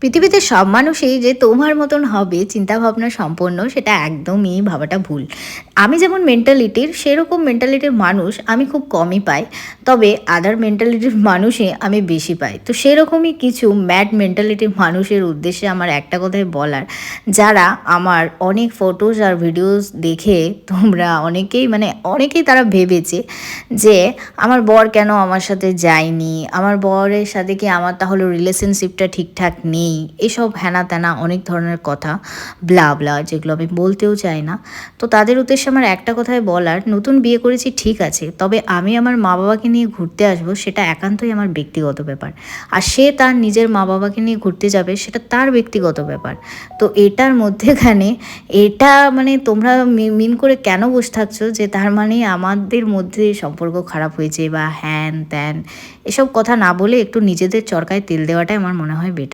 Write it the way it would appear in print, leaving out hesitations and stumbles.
পৃথিবীতে সব মানুষই যে তোমার মতন হবে চিন্তাভাবনা সম্পন্ন সেটা একদমই ভাবাটা ভুল। আমি যেমন মেন্টালিটির সেরকম মেন্টালিটির মানুষ আমি খুব কমই পাই। তবে আদার মেন্টালিটির মানুষই আমি বেশি পাই। তো সেরকমই কিছু ম্যাড মেন্টালিটির মানুষের উদ্দেশ্যে আমার একটা কথাই বলার, যারা আমার অনেক ফটোস আর ভিডিওস দেখে তোমরা অনেকেই অনেকেই তারা ভেবেছে যে আমার বর কেন আমার সাথে যায়নি, আমার বরের সাথে কি আমার তাহলে রিলেশনশিপটা ঠিকঠাক নেই, এসব হ্যানা ত্যানা অনেক ধরনের কথা, ব্লা ব্লা, যেগুলো আমি বলতেও চাই না। তো তাদের উদ্দেশ্যে আমার একটা কথাই বলার, নতুন বিয়ে করেছি ঠিক আছে, তবে আমি আমার মা বাবাকে নিয়ে ঘুরতে আসবো সেটা একান্তই আমার ব্যক্তিগত ব্যাপার। আর সে তার নিজের মা বাবাকে নিয়ে ঘুরতে যাবে সেটা তার ব্যক্তিগত ব্যাপার। তো এটার মধ্যেখানে এটা তোমরা মিন করে কেন বসে থাকছো যে তার মানে আমাদের মধ্যে সম্পর্ক খারাপ হয়েছে বা হ্যান ত্যান, এসব কথা না বলে একটু নিজেদের চরকায় তেল দেওয়াটাই আমার মনে হয় বেটার।